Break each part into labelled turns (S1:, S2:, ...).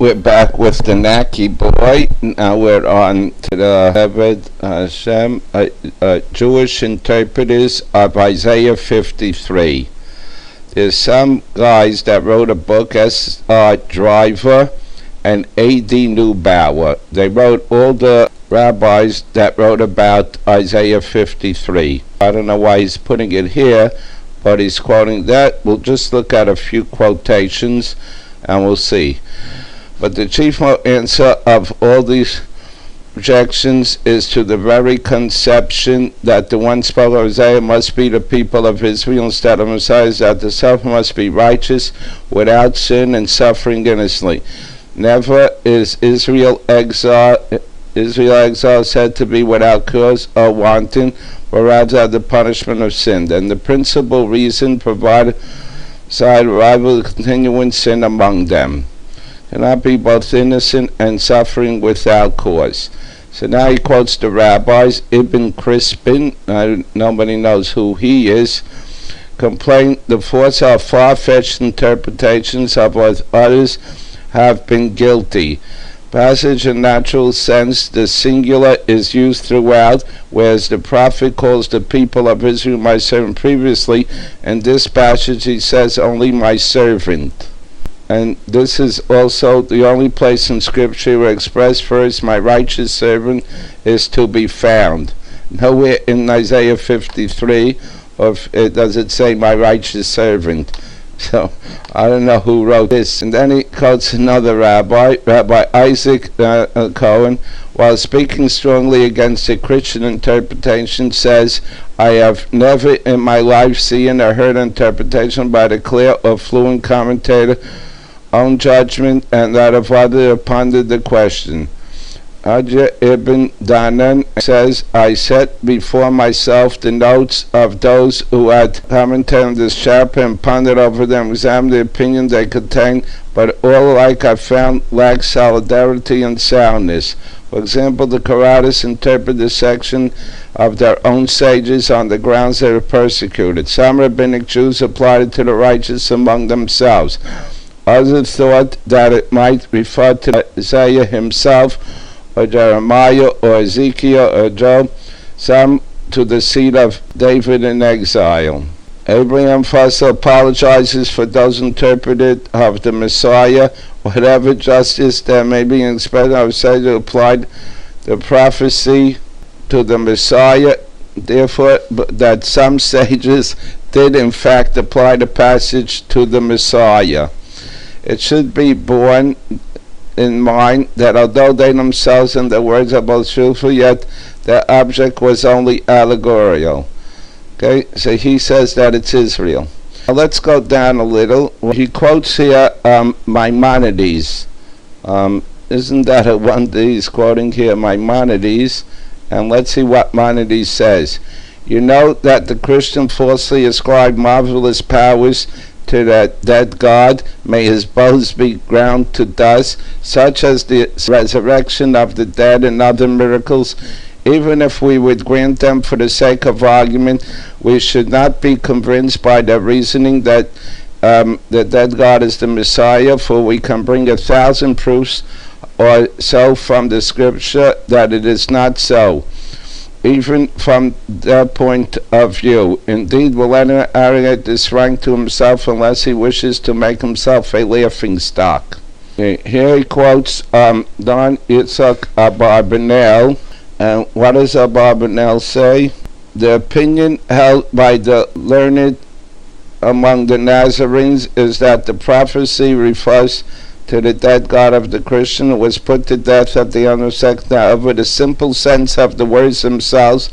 S1: we're back with the Naki Boy. Now we're on to the Hebed Hashem, Jewish interpreters of Isaiah 53. There's some guys that wrote a book, S.R. Driver and A.D. Neubauer. They wrote all the rabbis that wrote about Isaiah 53. I don't know why he's putting it here, but he's quoting that. We'll just look at a few quotations and we'll see. But the chief answer of all these objections is to the very conception that the one spoke of Isaiah must be the people of Israel instead of Messiah, that the self must be righteous, without sin, and suffering innocently. Never is Israel exile said to be without cause or wanton, but rather the punishment of sin. And the principal reason provided side rival continuing sin among them cannot be both innocent and suffering without cause. So now he quotes the rabbis. Ibn Crispin, nobody knows who he is, complained the fourths are far-fetched interpretations of what others have been guilty. Passage in natural sense, the singular is used throughout, whereas the prophet calls the people of Israel my servant previously. In this passage he says only my servant. And this is also the only place in Scripture where expressed first, my righteous servant is to be found. Nowhere in Isaiah 53 does it say my righteous servant. So I don't know who wrote this. And then he quotes another rabbi, Rabbi Isaac Cohen, while speaking strongly against the Christian interpretation, says, I have never in my life seen or heard interpretation by the clear or fluent commentator own judgment and that of others pondered the question. Ajah ibn Danan says, I set before myself the notes of those who had commented on this chapter and pondered over them, examined the opinion they contained, but all alike I found lacked solidarity and soundness. For example, the Quranists interpret this section of their own sages on the grounds they were persecuted. Some rabbinic Jews applied it to the righteous among themselves. Others thought that it might refer to Isaiah himself, or Jeremiah, or Ezekiel, or Job, some to the seed of David in exile. Abraham Fussell apologizes for those interpreted of the Messiah, whatever justice there may be in expression of Savior applied the prophecy to the Messiah, therefore that some sages did in fact apply the passage to the Messiah. It should be borne in mind that although they themselves and their words are both truthful, yet their object was only allegorical. Okay, so he says that it's Israel. Now let's go down a little. He quotes here Maimonides. Isn't that a one that he's quoting here, Maimonides? And let's see what Maimonides says. You know that the Christian falsely ascribed marvelous powers to that dead God. May his bones be ground to dust, such as the resurrection of the dead and other miracles. Even if we would grant them for the sake of argument, we should not be convinced by their reasoning that the dead God is the Messiah, for we can bring 1,000 proofs or so from the Scripture that it is not so, even from their point of view. Indeed, will anyone arrogate this rank to himself unless he wishes to make himself a laughingstock? Here he quotes Don Yitzhak Abarbanel. And what does Abarbanel say? The opinion held by the learned among the Nazarenes is that the prophecy refers to the dead God of the Christian who was put to death at the end of second. However, the simple sense of the words themselves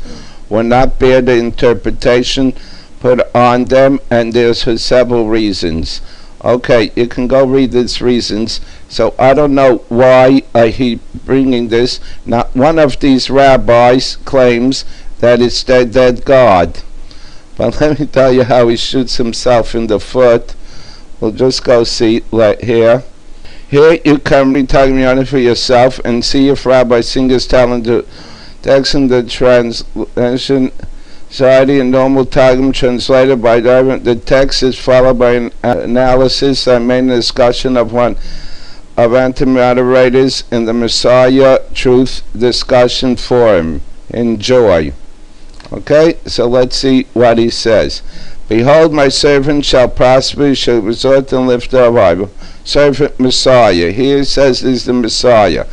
S1: will not bear the interpretation put on them, and there's for several reasons. Okay, you can go read these reasons. So I don't know why he bringing this. Not one of these rabbis claims that it's their dead God. But let me tell you how he shoots himself in the foot. We'll just go see right here. Here you can be talking on it for yourself and see if Rabbi Singer's telling the text in the translation society and normal Targum translated by Darwin. The text is followed by an analysis and main discussion of one of anti-moderators in the Messiah Truth Discussion Forum. Enjoy. Okay, so let's see what he says. Behold, my servant shall prosper, shall resort and lift up Bible. Servant Messiah. Here it says is the Messiah.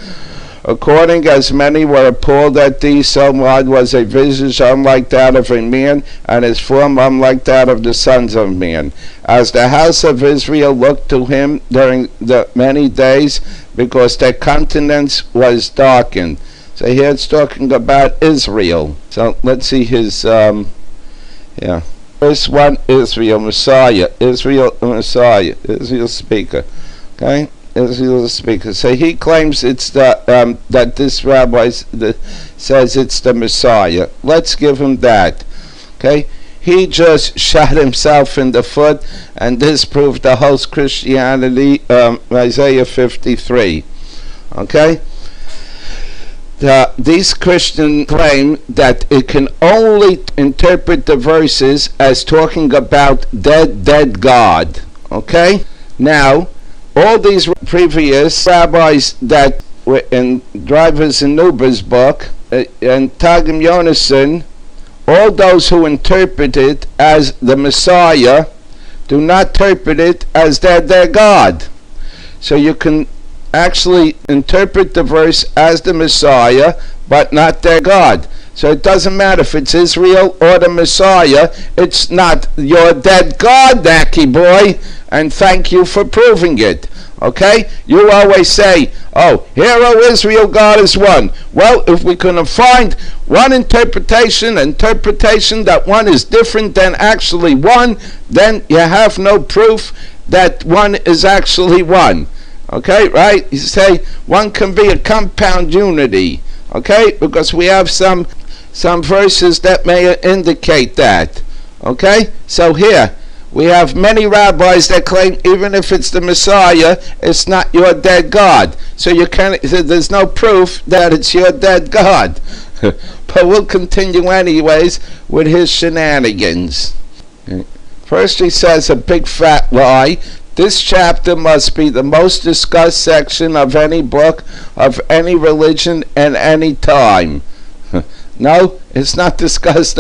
S1: According as many were appalled at thee, so wide was a visage unlike that of a man, and his form unlike that of the sons of men. As the house of Israel looked to him during the many days, because their countenance was darkened. So here it's talking about Israel. So let's see his, First one, Israel, Messiah. Israel, Messiah. Israel speaker. Okay? Israel speaker. So he claims it's the that this rabbi says it's the Messiah. Let's give him that. Okay? He just shot himself in the foot and disproved the whole Christianity, Isaiah 53. Okay? These Christians claim that it can only interpret the verses as talking about dead God. Okay? Now, all these previous rabbis that were in Drivers and Nuber's book, and Targum Yonason, all those who interpret it as the Messiah do not interpret it as their God. So you can actually interpret the verse as the Messiah, but not their God. So it doesn't matter if it's Israel or the Messiah, it's not your dead God, Naki Boy, and thank you for proving it. Okay? You always say, oh, hear, O Israel, God is one. Well, if we can find one interpretation that one is different than actually one, then you have no proof that one is actually one. Okay, right? You say one can be a compound unity. Okay? Because we have some verses that may indicate that. Okay? So here, we have many rabbis that claim even if it's the Messiah, it's not your dead God. So there's no proof that it's your dead God. But we'll continue anyways with his shenanigans. First he says a big fat lie. This chapter must be the most discussed section of any book of any religion and any time. No, it's not discussed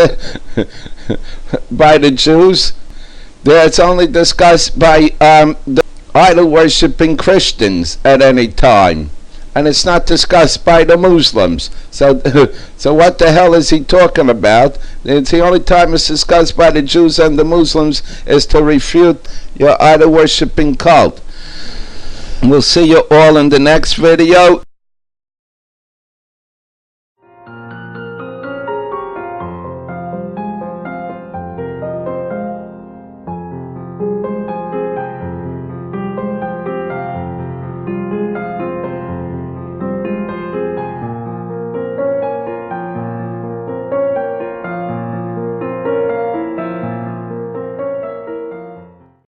S1: by the Jews. It's only discussed by the idol-worshipping Christians at any time. And it's not discussed by the Muslims. So what the hell is he talking about? It's the only time it's discussed by the Jews and the Muslims is to refute your idol-worshipping cult. We'll see you all in the next video.